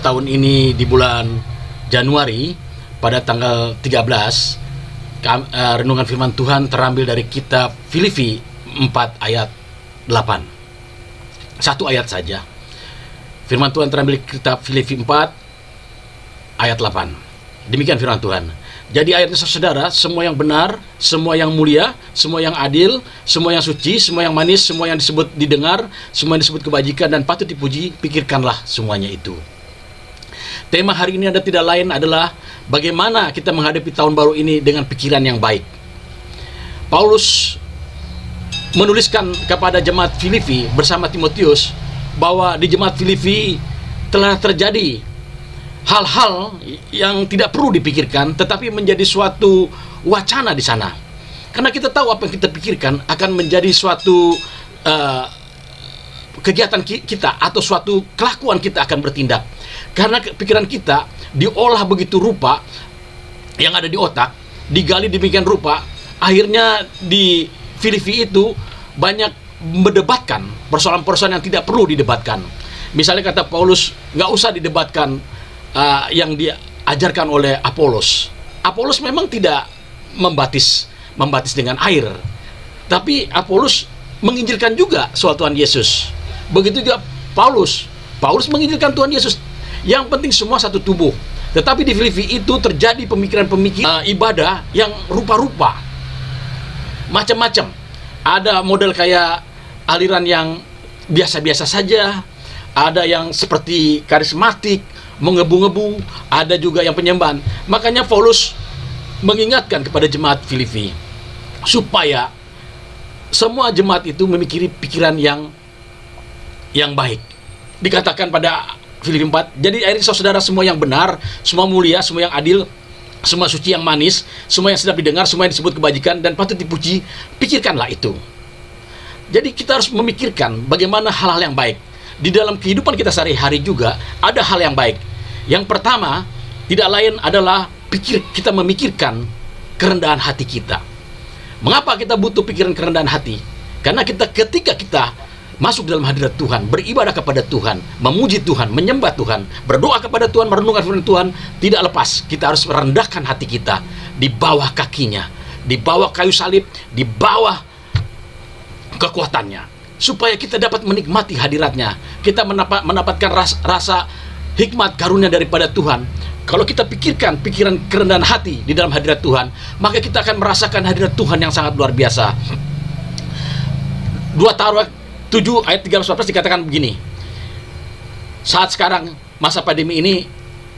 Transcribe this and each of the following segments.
tahun ini di bulan Januari pada tanggal 13, renungan firman Tuhan terambil dari kitab Filipi 4 ayat 8. Satu ayat saja. Firman Tuhan terambil dari kitab Filipi 4 ayat 8. Demikian firman Tuhan. Jadi ayatnya saudara, semua yang benar, semua yang mulia, semua yang adil, semua yang suci, semua yang manis, semua yang disebut didengar, semua yang disebut kebajikan dan patut dipuji, pikirkanlah semuanya itu. Tema hari ini tidak lain adalah bagaimana kita menghadapi tahun baru ini dengan pikiran yang baik. Paulus menuliskan kepada jemaat Filipi bersama Timotius bahwa di jemaat Filipi telah terjadi hal-hal yang tidak perlu dipikirkan, tetapi menjadi suatu wacana di sana. Karena kita tahu apa yang kita pikirkan akan menjadi suatu kegiatan kita atau suatu kelakuan kita akan bertindak. Karena pikiran kita diolah begitu rupa yang ada di otak, digali demikian rupa, akhirnya di Filipi itu banyak mendebatkan persoalan-persoalan yang tidak perlu didebatkan. Misalnya kata Paulus, nggak usah didebatkan yang diajarkan oleh Apolos. Apolos memang tidak membatis dengan air, tapi Apolos menginjilkan juga soal Tuhan Yesus. Begitu juga Paulus menginjilkan Tuhan Yesus. Yang penting semua satu tubuh. Tetapi di Filipi itu terjadi pemikiran-pemikiran ibadah yang rupa-rupa, macam-macam. Ada model kayak aliran yang biasa-biasa saja, ada yang seperti karismatik, mengebu-ngebu, ada juga yang penyembahan. Makanya Paulus mengingatkan kepada jemaat Filipi supaya semua jemaat itu memikiri pikiran yang baik. Dikatakan pada Filipi 4, jadi akhirnya saudara, semua yang benar, semua mulia, semua yang adil, semua suci, yang manis, semua yang sedap didengar, semua yang disebut kebajikan dan patut dipuji, pikirkanlah itu. Jadi kita harus memikirkan bagaimana hal-hal yang baik. Di dalam kehidupan kita sehari-hari juga ada hal yang baik. Yang pertama, tidak lain adalah kita memikirkan kerendahan hati kita. Mengapa kita butuh pikiran kerendahan hati? Karena ketika kita masuk dalam hadirat Tuhan, beribadah kepada Tuhan, memuji Tuhan, menyembah Tuhan, berdoa kepada Tuhan, merenungkan firman Tuhan, tidak lepas kita harus merendahkan hati kita di bawah kakinya, di bawah kayu salib, di bawah kekuatannya, supaya kita dapat menikmati hadiratnya. Kita mendapatkan rasa hikmat karunia daripada Tuhan. Kalau kita pikirkan pikiran kerendahan hati di dalam hadirat Tuhan, maka kita akan merasakan hadirat Tuhan yang sangat luar biasa. 2 Tawarikh 7 ayat 13-14 dikatakan begini, saat sekarang masa pandemi ini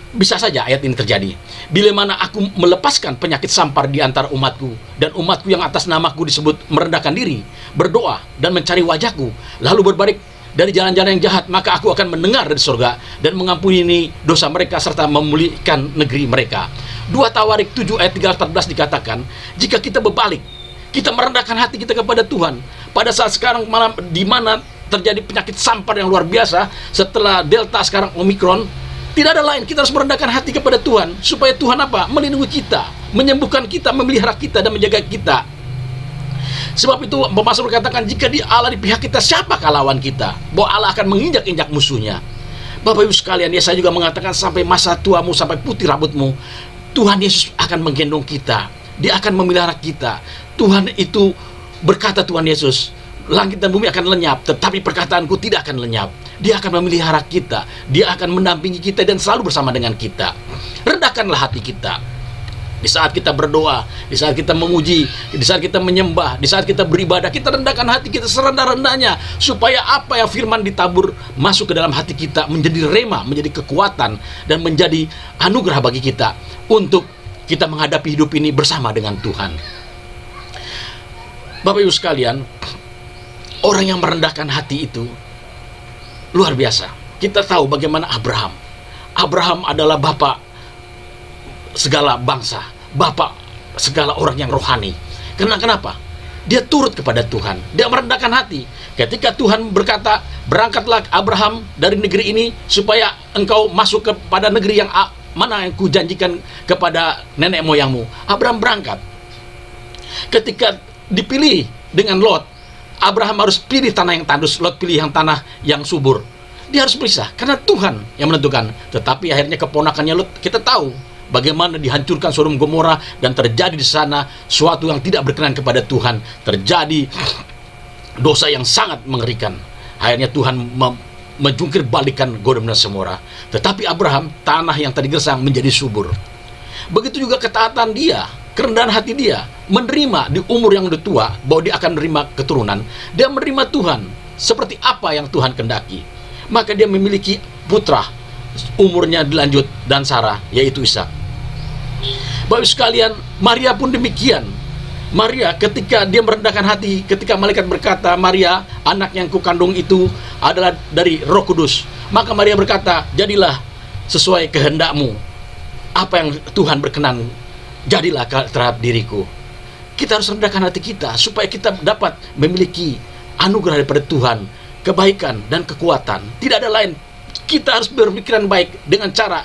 bisa saja ayat ini terjadi. Bila mana aku melepaskan penyakit sampar di antara umatku, dan umatku yang atas namaku disebut merendahkan diri, berdoa dan mencari wajahku, lalu berbalik dari jalan-jalan yang jahat, maka aku akan mendengar dari surga dan mengampuni dosa mereka serta memulihkan negeri mereka. 2 Tawarikh 7 ayat 13-14 dikatakan, jika kita berbalik, kita merendahkan hati kita kepada Tuhan, pada saat sekarang malam di mana terjadi penyakit sampar yang luar biasa, setelah Delta sekarang Omikron, tidak ada lain, kita harus merendahkan hati kepada Tuhan, supaya Tuhan apa? Melindungi kita, menyembuhkan kita, memelihara kita, dan menjaga kita. Sebab itu Mazmur katakan, jika Allah di pihak kita, siapakah lawan kita? Bahwa Allah akan menginjak-injak musuhnya. Bapak Ibu sekalian, Yesaya juga mengatakan, sampai masa tuamu, sampai putih rambutmu, Tuhan Yesus akan menggendong kita, Dia akan memelihara kita. Tuhan itu berkata, Tuhan Yesus, langit dan bumi akan lenyap, tetapi perkataanku tidak akan lenyap. Dia akan memelihara kita, Dia akan mendampingi kita dan selalu bersama dengan kita. Rendahkanlah hati kita di saat kita berdoa, di saat kita memuji, di saat kita menyembah, di saat kita beribadah. Kita rendahkan hati kita serendah-rendahnya, supaya apa yang firman ditabur masuk ke dalam hati kita, menjadi rema, menjadi kekuatan, dan menjadi anugerah bagi kita untuk kita menghadapi hidup ini bersama dengan Tuhan. Bapak Ibu sekalian, orang yang merendahkan hati itu luar biasa. Kita tahu bagaimana Abraham. Abraham adalah bapak segala bangsa, bapak segala orang yang rohani. Kenapa? Dia turut kepada Tuhan, dia merendahkan hati. Ketika Tuhan berkata, berangkatlah Abraham dari negeri ini, supaya engkau masuk kepada negeri yang mana yang kujanjikan kepada nenek moyangmu. Abraham berangkat. Ketika dipilih dengan Lot, Abraham harus pilih tanah yang tandus, Lot pilih yang tanah yang subur. Dia harus berpisah karena Tuhan yang menentukan. Tetapi akhirnya keponakannya Lot, kita tahu bagaimana dihancurkan Sodom Gomora, dan terjadi di sana suatu yang tidak berkenan kepada Tuhan. Terjadi dosa yang sangat mengerikan. Akhirnya Tuhan menjungkir balikan Sodom dan Gomora. Tetapi Abraham, tanah yang tadi gersang menjadi subur. Begitu juga ketaatan dia, kerendahan hati dia, menerima di umur yang udah tua bahwa dia akan menerima keturunan. Dia menerima Tuhan seperti apa yang Tuhan kehendaki. Maka dia memiliki putra, umurnya dilanjut, dan Sarah, yaitu Ishak. Bapak sekalian, Maria pun demikian. Maria ketika dia merendahkan hati, ketika malaikat berkata, Maria, anak yang kukandung itu adalah dari Roh Kudus. Maka Maria berkata, jadilah sesuai kehendakmu. Apa yang Tuhan berkenan, jadilah terhadap diriku. Kita harus rendahkan hati kita supaya kita dapat memiliki anugerah daripada Tuhan, kebaikan dan kekuatan. Tidak ada lain. Kita harus berpikiran baik dengan cara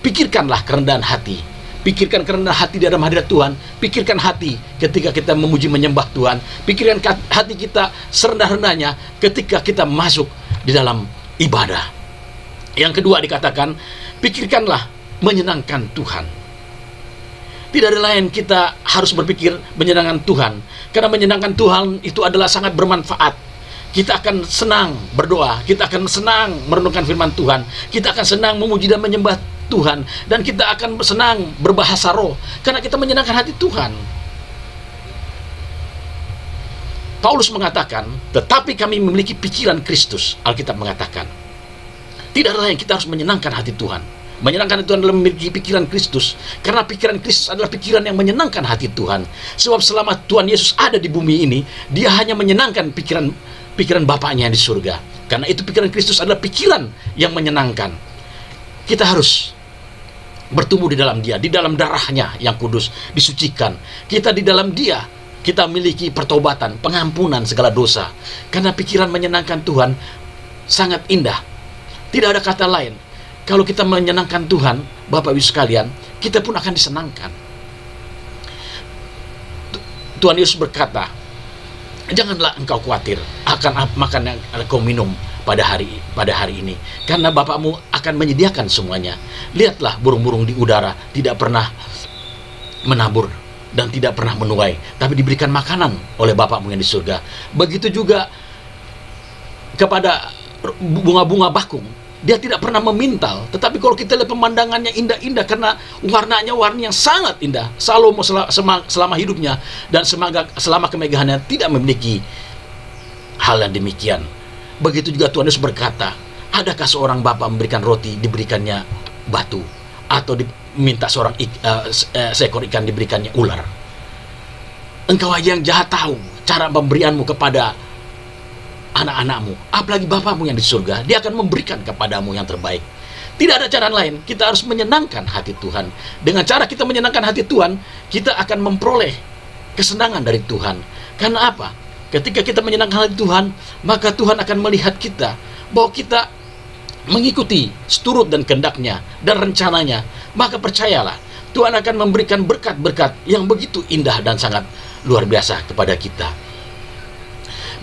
pikirkanlah kerendahan hati. Pikirkan kerendahan hati di dalam hadirat Tuhan. Pikirkan hati ketika kita memuji menyembah Tuhan. Pikirkan hati kita serendah-rendahnya ketika kita masuk di dalam ibadah. Yang kedua dikatakan, pikirkanlah menyenangkan Tuhan. Tidak ada lain, kita harus berpikir menyenangkan Tuhan. Karena menyenangkan Tuhan itu adalah sangat bermanfaat. Kita akan senang berdoa, kita akan senang merenungkan firman Tuhan, kita akan senang memuji dan menyembah Tuhan, dan kita akan senang berbahasa roh karena kita menyenangkan hati Tuhan. Paulus mengatakan, tetapi kami memiliki pikiran Kristus. Alkitab mengatakan, tidak ada lain, kita harus menyenangkan hati Tuhan. Menyenangkan Tuhan adalah memiliki pikiran Kristus, karena pikiran Kristus adalah pikiran yang menyenangkan hati Tuhan. Sebab selama Tuhan Yesus ada di bumi ini, dia hanya menyenangkan pikiran Bapaknya di surga. Karena itu pikiran Kristus adalah pikiran yang menyenangkan. Kita harus bertumbuh di dalam dia, di dalam darahnya yang kudus, disucikan. Kita di dalam dia, kita memiliki pertobatan, pengampunan segala dosa. Karena pikiran menyenangkan Tuhan sangat indah. Tidak ada kata lain. Kalau kita menyenangkan Tuhan, Bapak Ibu sekalian, kita pun akan disenangkan. Tuhan Yesus berkata, janganlah engkau khawatir akan makan yang kau minum pada hari ini, karena Bapakmu akan menyediakan semuanya. Lihatlah burung-burung di udara, tidak pernah menabur dan tidak pernah menuai, tapi diberikan makanan oleh Bapakmu yang di surga. Begitu juga kepada bunga-bunga bakung, dia tidak pernah memintal. Tetapi kalau kita lihat pemandangannya indah-indah, karena warnanya warna yang sangat indah. Salomo selama hidupnya dan selama kemegahannya tidak memiliki hal yang demikian. Begitu juga Tuhan Yesus berkata, adakah seorang bapa memberikan roti, diberikannya batu, atau diminta seekor ikan, diberikannya ular? Engkau aja yang jahat tahu cara pemberianmu kepada anak-anakmu, apalagi Bapamu yang di surga, dia akan memberikan kepadamu yang terbaik. Tidak ada cara lain, kita harus menyenangkan hati Tuhan. Dengan cara kita menyenangkan hati Tuhan, kita akan memperoleh kesenangan dari Tuhan. Karena apa? Ketika kita menyenangkan hati Tuhan, maka Tuhan akan melihat kita bahwa kita mengikuti seturut dan kehendaknya dan rencananya. Maka percayalah, Tuhan akan memberikan berkat-berkat yang begitu indah dan sangat luar biasa kepada kita.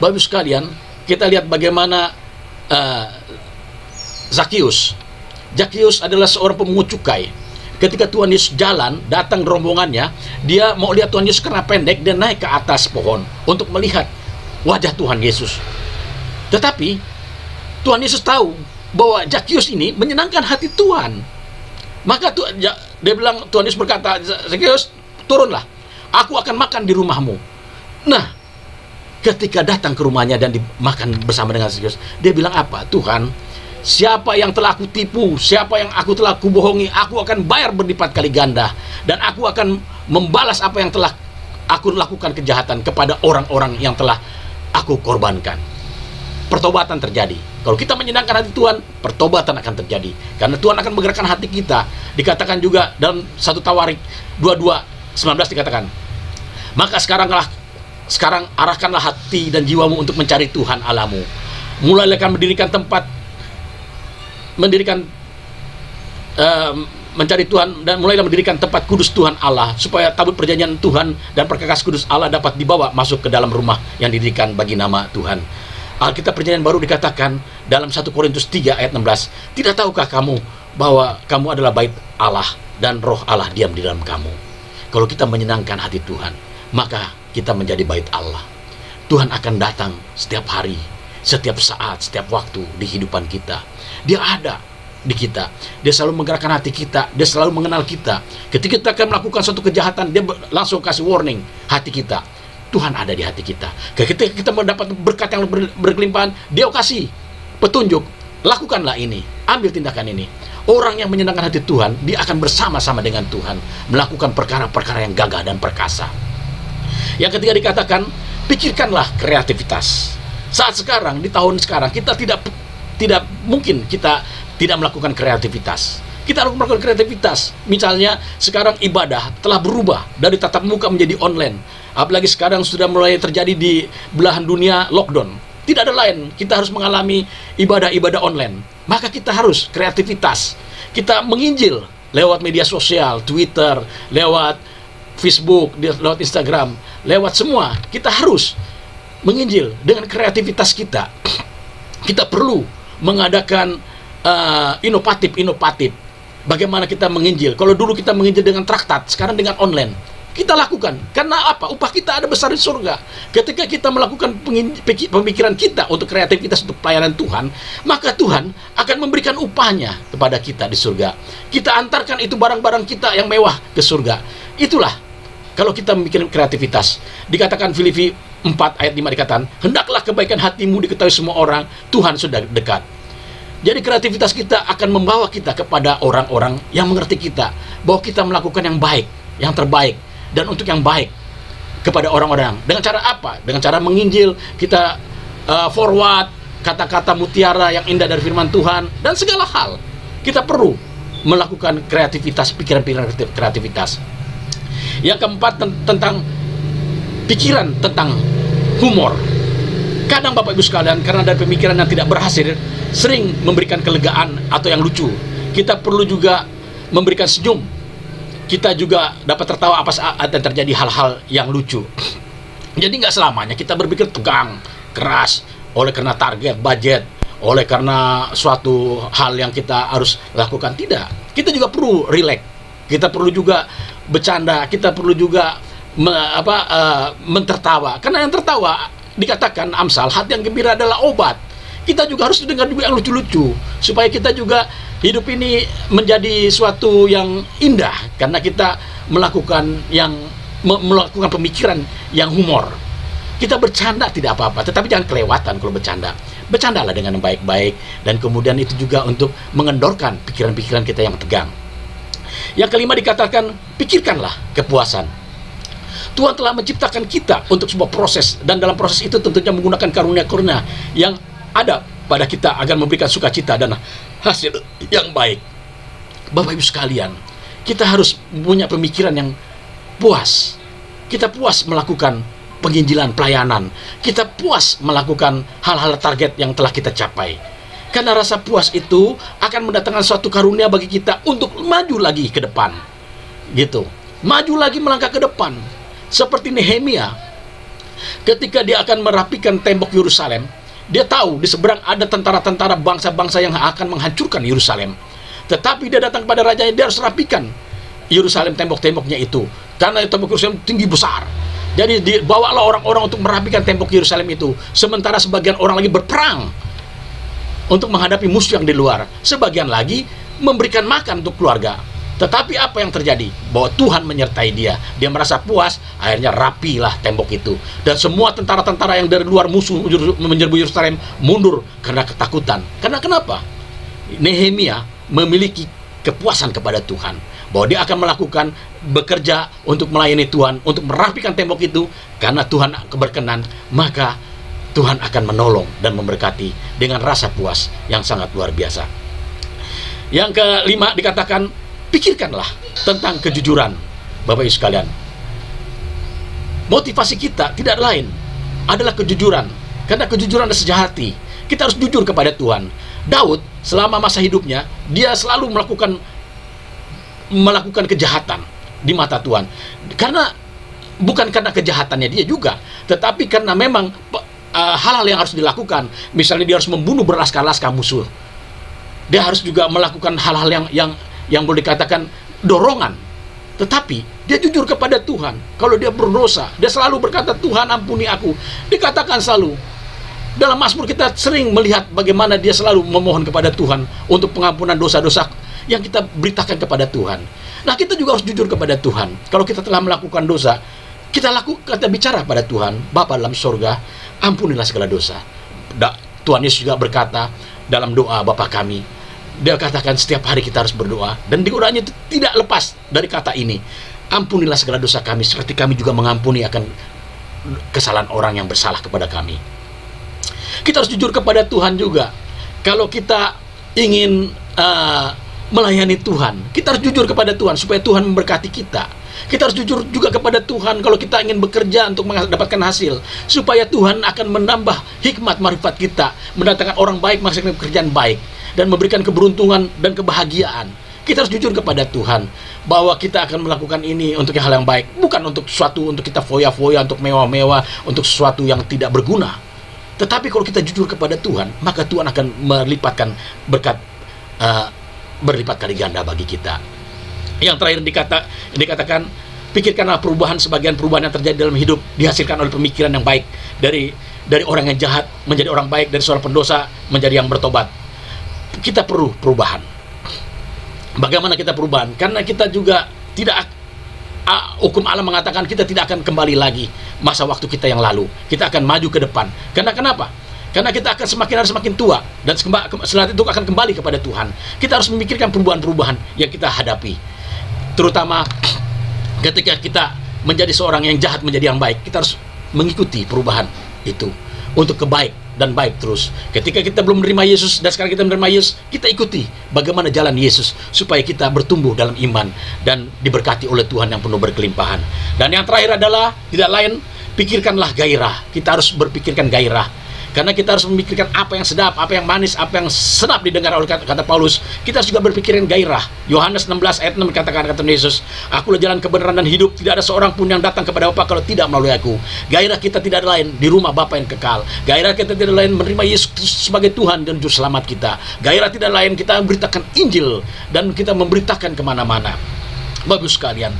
Bapak sekalian, kita lihat bagaimana Zakius adalah seorang pemungut cukai. Ketika Tuhan Yesus jalan, datang rombongannya, dia mau lihat Tuhan Yesus karena pendek, dan naik ke atas pohon untuk melihat wajah Tuhan Yesus. Tetapi Tuhan Yesus tahu bahwa Zakius ini menyenangkan hati Tuhan. Maka dia bilang, Tuhan Yesus berkata, Zakius, turunlah, aku akan makan di rumahmu. Nah, ketika datang ke rumahnya dan dimakan bersama dengan Zakius, dia bilang apa? Tuhan, siapa yang telah aku tipu, siapa yang aku telah kubohongi, aku akan bayar berlipat kali ganda, dan aku akan membalas apa yang telah aku lakukan kejahatan kepada orang-orang yang telah aku korbankan. Pertobatan terjadi. Kalau kita menyenangkan hati Tuhan, pertobatan akan terjadi. Karena Tuhan akan menggerakkan hati kita. Dikatakan juga dalam 1 Tawarik 22:19 dikatakan, maka sekarang arahkanlah hati dan jiwamu untuk mencari Tuhan Allahmu. Mulailah mencari Tuhan, dan mulailah mendirikan tempat kudus Tuhan Allah, supaya tabut perjanjian Tuhan dan perkakas kudus Allah dapat dibawa masuk ke dalam rumah yang didirikan bagi nama Tuhan. Alkitab Perjanjian Baru dikatakan dalam 1 Korintus 3 ayat 16, tidak tahukah kamu bahwa kamu adalah bait Allah dan roh Allah diam di dalam kamu. Kalau kita menyenangkan hati Tuhan, maka kita menjadi bait Allah. Tuhan akan datang setiap hari, setiap saat, setiap waktu di kehidupan kita. Dia ada di kita. Dia selalu menggerakkan hati kita. Dia selalu mengenal kita. Ketika kita akan melakukan suatu kejahatan, dia langsung kasih warning hati kita. Tuhan ada di hati kita. Ketika kita mendapat berkat yang berkelimpahan, dia kasih petunjuk. Lakukanlah ini. Ambil tindakan ini. Orang yang menyenangkan hati Tuhan, dia akan bersama-sama dengan Tuhan melakukan perkara-perkara yang gagah dan perkasa. Yang ketiga dikatakan, pikirkanlah kreativitas. Saat sekarang, di tahun sekarang, kita tidak mungkin kita tidak melakukan kreativitas. Kita harus melakukan kreativitas. Misalnya, sekarang ibadah telah berubah dari tatap muka menjadi online. Apalagi sekarang sudah mulai terjadi di belahan dunia lockdown. Tidak ada lain, kita harus mengalami ibadah-ibadah online. Maka kita harus kreativitas. Kita menginjil lewat media sosial, Twitter, lewat Facebook, lewat Instagram, lewat semua. Kita harus menginjil dengan kreativitas kita. Kita perlu mengadakan inovatif. Bagaimana kita menginjil? Kalau dulu kita menginjil dengan traktat, sekarang dengan online. Kita lakukan. Karena apa? Upah kita ada besar di surga. Ketika kita melakukan pemikiran kita untuk kreativitas, untuk pelayanan Tuhan, maka Tuhan akan memberikan upahnya kepada kita di surga. Kita antarkan itu barang-barang kita yang mewah ke surga. Itulah kalau kita memikirkan kreativitas. Dikatakan Filipi 4 ayat 5 dikatakan, hendaklah kebaikan hatimu diketahui semua orang, Tuhan sudah dekat. Jadi kreativitas kita akan membawa kita kepada orang-orang yang mengerti kita, bahwa kita melakukan yang baik, yang terbaik, dan untuk yang baik kepada orang-orang. Dengan cara apa? Dengan cara menginjil, kita forward kata-kata mutiara yang indah dari firman Tuhan, dan segala hal. Kita perlu melakukan kreativitas, pikiran-pikiran kreativitas. Yang keempat, tentang pikiran tentang humor. Kadang Bapak Ibu sekalian, karena dari pemikiran yang tidak berhasil, sering memberikan kelegaan atau yang lucu. Kita perlu juga memberikan senyum. Kita juga dapat tertawa apa saat terjadi hal-hal yang lucu. Jadi nggak selamanya kita berpikir tegang, keras, oleh karena target, budget, oleh karena suatu hal yang kita harus lakukan. Tidak. Kita juga perlu relax. Kita perlu juga bercanda. Kita perlu juga mentertawa. Karena yang tertawa, dikatakan Amsal, hati yang gembira adalah obat. Kita juga harus dengar juga yang lucu-lucu, supaya kita juga hidup ini menjadi suatu yang indah, karena kita melakukan pemikiran yang humor. Kita bercanda tidak apa-apa, tetapi jangan kelewatan kalau bercanda. Bercandalah dengan yang baik-baik, dan kemudian itu juga untuk mengendorkan pikiran-pikiran kita yang tegang. Yang kelima dikatakan, pikirkanlah kepuasan. Tuhan telah menciptakan kita untuk sebuah proses, dan dalam proses itu tentunya menggunakan karunia-karunia yang ada pada kita agar memberikan sukacita dan hasil yang baik. Bapak Ibu sekalian, kita harus punya pemikiran yang puas. Kita puas melakukan penginjilan, pelayanan. Kita puas melakukan hal-hal target yang telah kita capai. Karena rasa puas itu akan mendatangkan suatu karunia bagi kita untuk maju lagi ke depan. Gitu. Maju lagi melangkah ke depan. Seperti Nehemia, ketika dia akan merapikan tembok Yerusalem, dia tahu di seberang ada tentara-tentara bangsa-bangsa yang akan menghancurkan Yerusalem. Tetapi dia datang kepada rajanya, dia harus rapikan Yerusalem, tembok-temboknya itu. Karena tembok Yerusalem tinggi besar. Jadi dibawalah orang-orang untuk merapikan tembok Yerusalem itu. Sementara sebagian orang lagi berperang untuk menghadapi musuh yang di luar. Sebagian lagi memberikan makan untuk keluarga. Tetapi apa yang terjadi? Bahwa Tuhan menyertai dia. Dia merasa puas, akhirnya rapilah tembok itu. Dan semua tentara-tentara yang dari luar musuh menyerbu Yerusalem mundur karena ketakutan. Karena kenapa? Nehemia memiliki kepuasan kepada Tuhan. Bahwa dia akan melakukan, bekerja untuk melayani Tuhan, untuk merapikan tembok itu. Karena Tuhan berkenan, maka Tuhan akan menolong dan memberkati dengan rasa puas yang sangat luar biasa. Yang kelima dikatakan, pikirkanlah tentang kejujuran. Bapak Ibu sekalian, motivasi kita tidak lain adalah kejujuran. Karena kejujuran adalah sejati. Kita harus jujur kepada Tuhan. Daud selama masa hidupnya, dia selalu melakukan kejahatan di mata Tuhan. Karena bukan karena kejahatannya dia juga, tetapi karena memang hal-hal yang harus dilakukan. Misalnya dia harus membunuh berlaskar-laskar musuh. Dia harus juga melakukan hal-hal yang boleh dikatakan dorongan. Tetapi dia jujur kepada Tuhan. Kalau dia berdosa, dia selalu berkata, Tuhan ampuni aku. Dikatakan selalu. Dalam Mazmur kita sering melihat bagaimana dia selalu memohon kepada Tuhan untuk pengampunan dosa-dosa yang kita beritakan kepada Tuhan. Nah, kita juga harus jujur kepada Tuhan. Kalau kita telah melakukan dosa, kita bicara pada Tuhan, Bapa dalam surga, ampunilah segala dosa. Tuhan Yesus juga berkata dalam doa Bapa kami, dia katakan setiap hari kita harus berdoa, dan di doanya itu tidak lepas dari kata ini, ampunilah segala dosa kami seperti kami juga mengampuni akan kesalahan orang yang bersalah kepada kami. Kita harus jujur kepada Tuhan juga. Kalau kita ingin melayani Tuhan, kita harus jujur kepada Tuhan supaya Tuhan memberkati kita. Kita harus jujur juga kepada Tuhan kalau kita ingin bekerja untuk mendapatkan hasil, supaya Tuhan akan menambah hikmat marifat kita, mendatangkan orang baik, menghasilkan pekerjaan baik, dan memberikan keberuntungan dan kebahagiaan. Kita harus jujur kepada Tuhan bahwa kita akan melakukan ini untuk hal yang baik, bukan untuk sesuatu untuk kita foya-foya, untuk mewah-mewah, untuk sesuatu yang tidak berguna. Tetapi kalau kita jujur kepada Tuhan, maka Tuhan akan melipatkan berkat berlipat kali ganda bagi kita. Yang terakhir dikatakan, pikirkanlah perubahan, sebagian perubahan yang terjadi dalam hidup dihasilkan oleh pemikiran yang baik. Dari orang yang jahat menjadi orang baik, dari seorang pendosa menjadi yang bertobat. Kita perlu perubahan. Bagaimana kita perubahan? Karena kita juga tidak, hukum alam mengatakan kita tidak akan kembali lagi masa waktu kita yang lalu. Kita akan maju ke depan. Karena kenapa? Karena kita akan semakin hari semakin tua, dan setelah itu akan kembali kepada Tuhan. Kita harus memikirkan perubahan-perubahan yang kita hadapi, terutama ketika kita menjadi seorang yang jahat menjadi yang baik. Kita harus mengikuti perubahan itu untuk kebaik dan baik terus. Ketika kita belum menerima Yesus dan sekarang kita menerima Yesus, kita ikuti bagaimana jalan Yesus supaya kita bertumbuh dalam iman dan diberkati oleh Tuhan yang penuh berkelimpahan. Dan yang terakhir adalah tidak lain, pikirkanlah gairah. Kita harus berpikirkan gairah. Karena kita harus memikirkan apa yang sedap, apa yang manis, apa yang sedap didengar oleh kata Paulus. Kita harus juga berpikiran gairah. Yohanes 16 ayat 6 kata Yesus, akulah jalan kebenaran dan hidup, tidak ada seorang pun yang datang kepada Bapa kalau tidak melalui aku. Gairah kita tidak lain di rumah Bapa yang kekal. Gairah kita tidak lain menerima Yesus sebagai Tuhan dan Juru Selamat kita. Gairah tidak lain kita memberitakan Injil dan kita memberitakan kemana-mana. Bagus sekalian,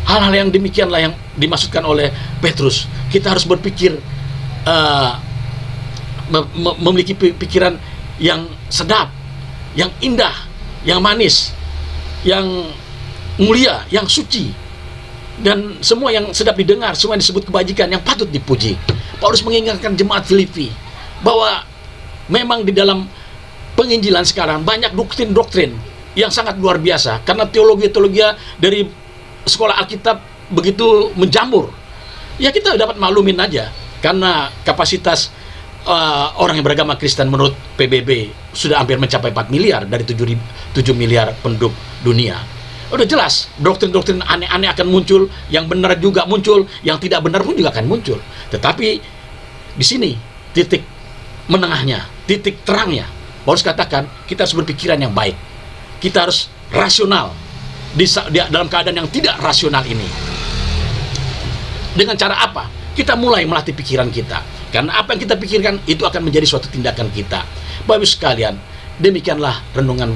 hal-hal yang demikianlah yang dimaksudkan oleh Petrus. Kita harus berpikir, memiliki pikiran yang sedap, yang indah, yang manis, yang mulia, yang suci, dan semua yang sedap didengar, semua yang disebut kebajikan, yang patut dipuji. Paulus mengingatkan jemaat Filipi bahwa memang di dalam penginjilan sekarang banyak doktrin-doktrin yang sangat luar biasa, karena teologi-teologi dari sekolah Alkitab begitu menjamur. Ya, kita dapat maklumin aja, karena kapasitas orang yang beragama Kristen menurut PBB sudah hampir mencapai 4 miliar dari 7 miliar penduduk dunia. Udah jelas doktrin-doktrin aneh-aneh akan muncul, yang benar juga muncul, yang tidak benar pun juga akan muncul. Tetapi di sini titik menengahnya, titik terangnya, Paulus katakan kita harus berpikiran yang baik. Kita harus rasional dalam keadaan yang tidak rasional ini. Dengan cara apa? Kita mulai melatih pikiran kita. Karena apa yang kita pikirkan itu akan menjadi suatu tindakan kita. Bapak-Ibu sekalian, demikianlah renungan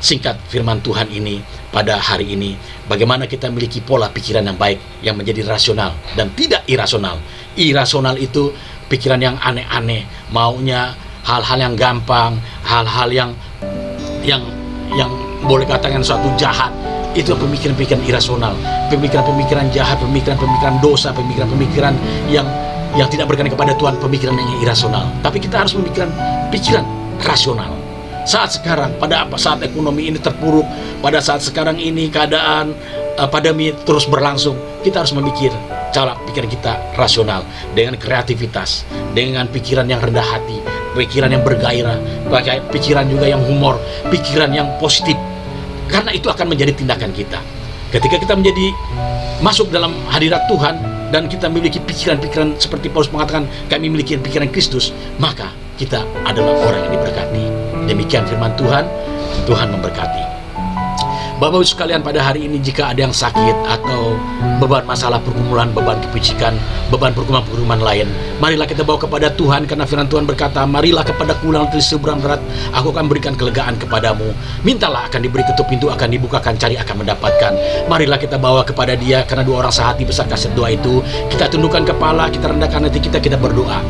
singkat firman Tuhan ini pada hari ini. Bagaimana kita memiliki pola pikiran yang baik, yang menjadi rasional dan tidak irasional. Irasional itu pikiran yang aneh-aneh, maunya hal-hal yang gampang, hal-hal yang boleh katakan suatu jahat. Itu pemikiran-pemikiran irasional, pemikiran-pemikiran jahat, pemikiran-pemikiran dosa, pemikiran-pemikiran yang tidak berkenan kepada Tuhan, pemikiran yang irasional. Tapi kita harus memikirkan pikiran rasional. Saat sekarang, pada saat ekonomi ini terpuruk, pada saat sekarang ini keadaan pandemi terus berlangsung, kita harus memikir cara pikiran kita rasional, dengan kreativitas, dengan pikiran yang rendah hati, pikiran yang bergairah, pikiran juga yang humor, pikiran yang positif. Karena itu akan menjadi tindakan kita. Ketika kita masuk dalam hadirat Tuhan dan kita memiliki pikiran-pikiran seperti Paulus mengatakan, kami memiliki pikiran Kristus, maka kita adalah orang yang diberkati. Demikian firman Tuhan. Tuhan memberkati. Bapak Ibu sekalian, pada hari ini jika ada yang sakit atau beban masalah pergumulan, beban kepicikan, beban pergumulan lain, marilah kita bawa kepada Tuhan, karena firman Tuhan berkata, marilah kepadaku yang letih seberang berat, aku akan berikan kelegaan kepadamu. Mintalah akan diberi, ketuk pintu akan dibukakan, cari akan mendapatkan. Marilah kita bawa kepada Dia, karena dua orang sehati besar kasih doa itu. Kita tundukkan kepala, kita rendahkan hati kita berdoa.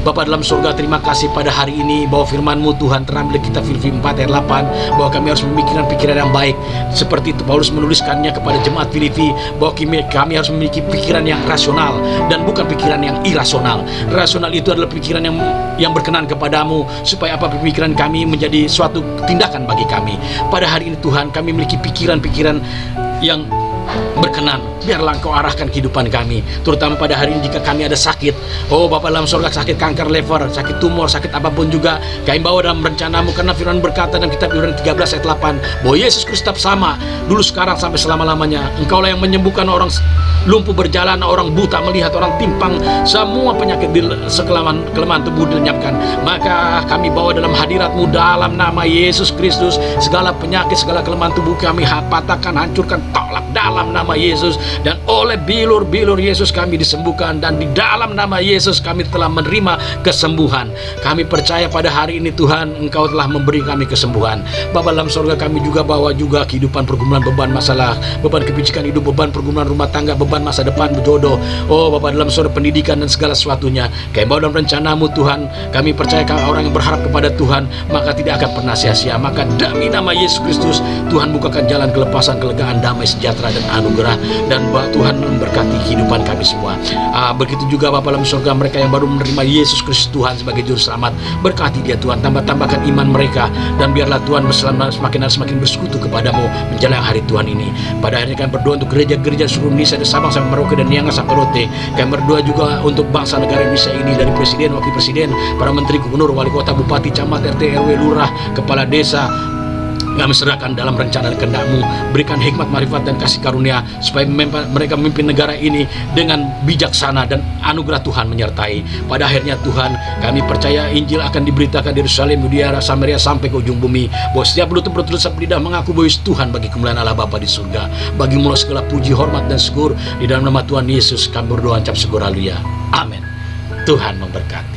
Bapa dalam surga, terima kasih pada hari ini bahwa firman-Mu Tuhan terambil kita Filipi 4 ayat 8, bahwa kami harus memikirkan pikiran yang baik. Seperti itu Paulus menuliskannya kepada jemaat Filipi, bahwa kami harus memiliki pikiran yang rasional dan bukan pikiran yang irasional. Rasional itu adalah pikiran yang berkenan kepadamu, supaya apa, pemikiran kami menjadi suatu tindakan bagi kami. Pada hari ini Tuhan, kami memiliki pikiran-pikiran yang berkenan. Biarlah Engkau arahkan kehidupan kami, terutama pada hari ini jika kami ada sakit. Oh Bapa dalam surga, sakit kanker lever, sakit tumor, sakit apapun juga, kami bawa dalam rencana-Mu, karena firman berkata dalam kitab Ibrani 13 ayat 8, bahwa Yesus Kristus tetap sama, dulu, sekarang, sampai selama-lamanya. Engkaulah yang menyembuhkan orang lumpuh berjalan, orang buta melihat, orang timpang, semua penyakit di kelemahan tubuh dilenyapkan. Maka kami bawa dalam hadirat-Mu, dalam nama Yesus Kristus, segala penyakit, segala kelemahan tubuh kami patahkan, hancurkan, tolak dalam nama Yesus. Dan oleh bilur-bilur Yesus kami disembuhkan, dan di dalam nama Yesus kami telah menerima kesembuhan. Kami percaya pada hari ini Tuhan, Engkau telah memberi kami kesembuhan. Bapa dalam surga, kami juga bawa juga kehidupan pergumulan, beban masalah, beban kepicikan hidup, beban pergumulan rumah tangga, beban masa depan berjodoh. Oh Bapa dalam surga, pendidikan dan segala sesuatunya kami bawa dalam rencana-Mu Tuhan. Kami percaya kalau orang yang berharap kepada Tuhan, maka tidak akan pernah sia-sia. Maka demi nama Yesus Kristus, Tuhan bukakan jalan kelepasan, kelegaan, damai, sejahtera, dan anugerah. Dan Tuhan memberkati kehidupan kami semua. Begitu juga Bapa dalam surga, mereka yang baru menerima Yesus Kristus Tuhan sebagai juru selamat, berkati dia Tuhan, tambahkan iman mereka, dan biarlah Tuhan semakin bersekutu kepadamu menjelang hari Tuhan ini. Pada akhirnya kami berdoa untuk gereja-gereja seluruh Indonesia, dari Sabang sampai Merauke dan Nianga sampai Rote. Kami berdoa juga untuk bangsa negara Indonesia ini, dari presiden, wakil presiden, para menteri, gubernur, wali kota, bupati, camat, RT, RW, lurah, kepala desa. Kami serahkan dalam rencana dan kehendak-Mu. Berikan hikmat, marifat, dan kasih karunia, supaya mereka memimpin negara ini dengan bijaksana, dan anugerah Tuhan menyertai. Pada akhirnya Tuhan, kami percaya Injil akan diberitakan di Yerusalem, Yudea, Samaria, sampai ke ujung bumi, bahwa setiap lutut bertulis lidah mengaku bahwa Tuhan bagi kemuliaan Allah Bapa di surga. Bagi mula segala puji, hormat, dan syukur. Di dalam nama Tuhan Yesus kami berdoa, ucap syukur, haleluya, amin. Tuhan memberkati.